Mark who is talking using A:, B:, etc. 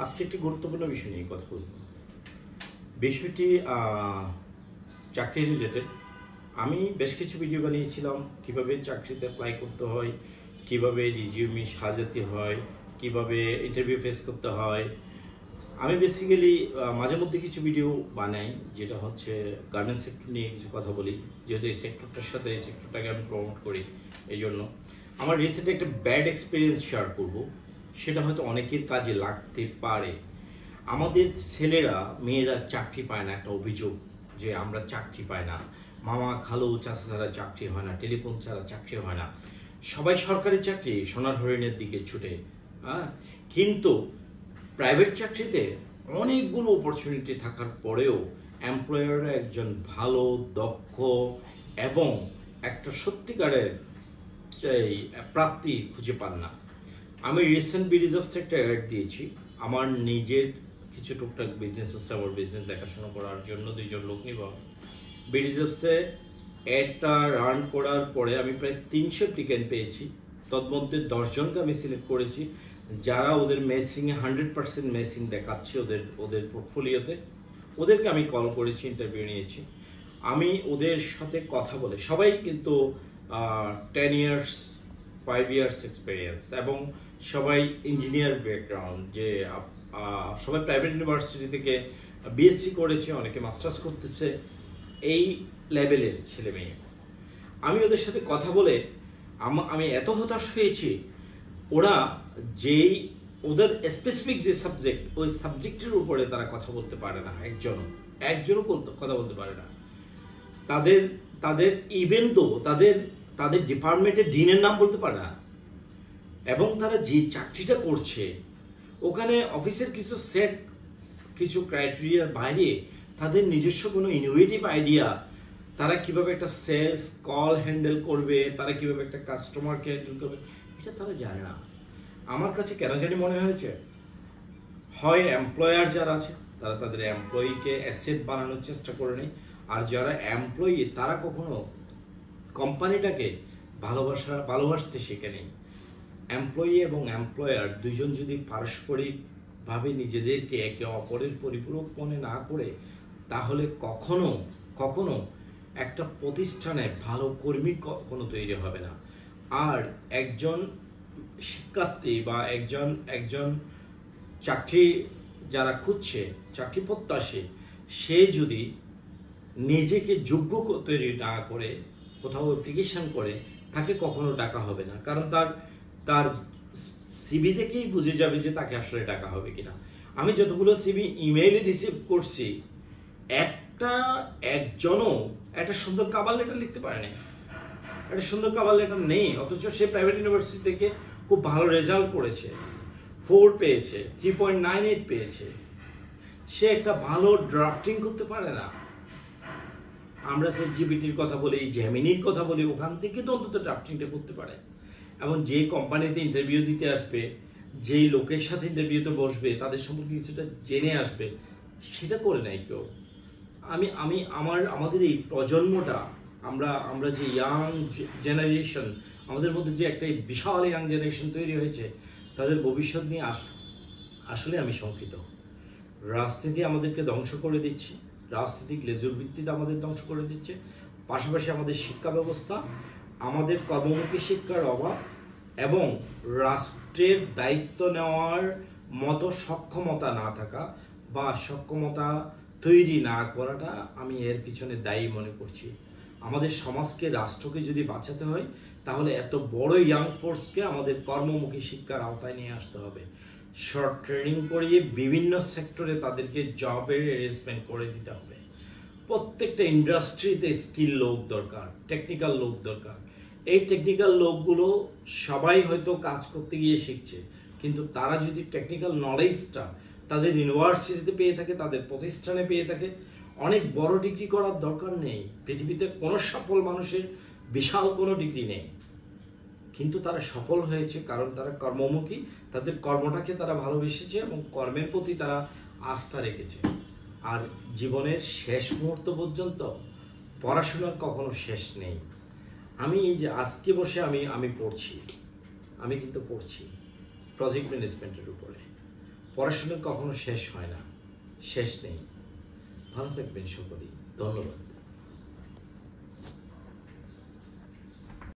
A: আজকে একটি গুরুত্বপূর্ণ বিষয় নিয়ে কথা বলব। বিষয়টি চাকরি রিলেটেড। আমি বেশ কিছু ভিডিও বানিয়েছিলাম কিভাবে চাকরিতে অ্যাপ্লাই করতে হয়, কিভাবে রিজিউমি সাজাতে হয়, কিভাবে ইন্টারভিউ ফেস করতে হয়। আমি বেসিক্যালি মাঝে মধ্যে কিছু ভিডিও বানাই, যেটা হচ্ছে গার্মেন্টস সেক্টর নিয়ে কিছু কথা বলি, যেহেতু এই সেক্টরটার সাথে এই সেক্টরটাকে আমি প্রমোট করি। এই জন্য আমার রিসেন্টলি একটা ব্যাড এক্সপিরিয়েন্স শেয়ার করব, সেটা হয়তো অনেকের কাজে লাগতে পারে। আমাদের ছেলেরা মেয়েরা চাকরি পায় না, একটা অভিযোগ যে আমরা চাকরি পাই না, মামা খালু চাচা ছাড়া চাকরি হয় না, টেলিফোন ছাড়া চাকরি হয় না, সবাই সরকারি চাকরি সোনার হরিণের দিকে ছুটে। কিন্তু প্রাইভেট চাকরিতে অনেকগুলো অপরচুনিটি থাকার পরেও এমপ্লয়াররা একজন ভালো দক্ষ এবং একটা সত্যিকারের প্রাপ্তি খুঁজে পান না। আমি রিসেন্ট বিডিজ অফ সেক্টর অ্যাড দিয়েছি। আমার নিজের কিছু টুকটাক বিজনেস হচ্ছে, আমার বিজনেস দেখাশোনা করার জন্য 2জন লোক নিব। বিডিজ অফসে অ্যাডটা রান করার পরে আমি প্রায় 300 অ্যাপ্লিকেন্ট পেয়েছি। তন্মধ্যে 10 জনকে আমি সিলেক্ট করেছি, যারা ওদের মেসিংয়ে 100% মেসিং দেখাচ্ছে ওদের পোর্টফোলিওতে। ওদেরকে আমি কল করেছি, ইন্টারভিউ নিয়েছি। আমি ওদের সাথে কথা বলে, সবাই কিন্তু 10 ইয়ার্স 5 ইয়ার্স এক্সপিরিয়েন্স এবং সবাই ইঞ্জিনিয়ার ব্যাকগ্রাউন্ড, যে সবাই প্রাইভেট ইউনিভার্সিটি থেকে বিএসসি করেছে, অনেকে মাস্টার্স করতেছে, এই লেভেলের ছেলে মেয়ে। আমি ওদের সাথে কথা বলে আমি এত হতাশ হয়েছি। ওরা যেই ওদের স্পেসিফিক যে সাবজেক্ট, ওই সাবজেক্টের উপরে তারা কথা বলতে পারে না, একজনও কথা বলতে পারে না। তাদের ইভেন তো তাদের ডিপার্টমেন্টের ডিনের নাম বলতে পারে না। এবং তারা যে চাকরিটা করছে ওখানে অফিসের কিছু ক্রাইটেরিয়ার বাইরে তাদের নিজস্ব কোনো ইনোভেটিভ আইডিয়া, তারা কিভাবে একটা সেলস কল হ্যান্ডেল করবে, তারা কিভাবে একটা কাস্টমারকে হ্যান্ডেল করবে, এটা তারা জানে না। আমার কাছে কেন জানি মনে হয়েছে, হয় এমপ্লয়ার যারা আছে তারা তাদের এমপ্লয়িকে অ্যাসেট বানানোর চেষ্টা করে, আর যারা এমপ্লয়ি তারা কখনো কোম্পানিটাকে ভালোবাসতে শেখে নেই। এমপ্লয়ি এবং এমপ্লয়ার দুইজন যদি পারস্পরিকভাবে নিজেদেরকে একে অপরের পরিপূরক মনে না করে, তাহলে কখনো একটা প্রতিষ্ঠানে ভালো কর্মী কখনো তৈরি হবে না। আর একজন শিক্ষার্থী বা একজন চাকরি যারা খুঁজছে, চাকরি প্রত্যাশী, সে যদি নিজেকে যোগ্য তৈরি না করে কোথাও অ্যাপ্লিকেশন করে, তাকে কখনো ডাকা হবে না। কারণ তার সিভি দেখেই বুঝে যাবে যে তাকে আসলে ডাকা হবে কিনা। আমি যতগুলো সিভি ইমেইলে রিসিভ করছি, একজনও একটা সুন্দর কাভার লেটার লিখতে পারে না। একটা সুন্দর কাভার লেটার নেই, অথচ সে প্রাইভেট ইউনিভার্সিটি থেকে খুব ভালো রেজাল্ট করেছে, 4 পেয়েছে, 3.98 পেয়েছে, সে একটা ভালো ড্রাফটিং করতে পারে না। আমরা চ্যাটজিপিটির কথা বলি, জেমিনির কথা বলি, ওখান থেকে তো অন্তত ড্রাফটিংটা করতে পারে। এবং যে কোম্পানিতে ইন্টারভিউ দিতে আসবে, যেই লোকের সাথে ইন্টারভিউতে বসবে, তাদের সম্পর্কে কিছুটা জেনে আসবে, সেটা করে নাই কেউ। আমাদের এই প্রজন্মটা, আমরা যে ইয়াং জেনারেশন, আমাদের মধ্যে যে একটা বিশাল ইয়াং জেনারেশন তৈরি হয়েছে, তাদের ভবিষ্যৎ নিয়ে আসলে আমি শঙ্কিত। রাজনীতি আমাদেরকে ধ্বংস করে দিচ্ছে, রাজনৈতিক লেজুর ভিত্তিতে আমাদের ধ্বংস করে দিচ্ছে। পাশাপাশি আমাদের শিক্ষা ব্যবস্থা, আমাদের কর্মমুখী শিক্ষার অভাব এবং রাষ্ট্রের দায়িত্ব নেওয়ার মতো সক্ষমতা না থাকা বা সক্ষমতা তৈরি না করাটা আমি এর পিছনে দায়ী মনে করছি। আমাদের সমাজকে, রাষ্ট্রকে যদি বাঁচাতে হয়, তাহলে এত বড় ইয়াং ফোর্সকে আমাদের কর্মমুখী শিক্ষার আওতায় নিয়ে আসতে হবে। শর্ট ট্রেনিং করিয়ে বিভিন্ন সেক্টরে তাদেরকে জবের অ্যারেঞ্জমেন্ট করে দিতে হবে। প্রত্যেকটা ইন্ডাস্ট্রিতে স্কিল লোক দরকার, টেকনিক্যাল লোক দরকার। এই টেকনিক্যাল লোকগুলো সবাই হয়তো কাজ করতে গিয়ে শিখছে, কিন্তু তারা যদি টেকনিক্যাল নলেজটা তাদের ইউনিভার্সিটিতে পেয়ে থাকে, তাদের প্রতিষ্ঠানে পেয়ে থাকে, অনেক বড় ডিগ্রি করার দরকার নেই। পৃথিবীতে কোনো সফল মানুষের বিশাল কোনো ডিগ্রি নেই, কিন্তু তারা সফল হয়েছে কারণ তারা কর্মমুখী, তাদের কর্মটাকে তারা ভালোবেসেছে এবং কর্মের প্রতি তারা আস্থা রেখেছে। আর জীবনের শেষ মুহূর্ত পর্যন্ত পড়াশোনার কখনো শেষ নেই। আমি এই যে আজকে বসে আমি পড়ছি, আমি কিন্তু পড়ছি প্রজেক্ট ম্যানেজমেন্টের উপরে। পড়াশোনা কখনো শেষ হয় না, শেষ নেই। ভালো থাকবেন সকলেই, ধন্যবাদ।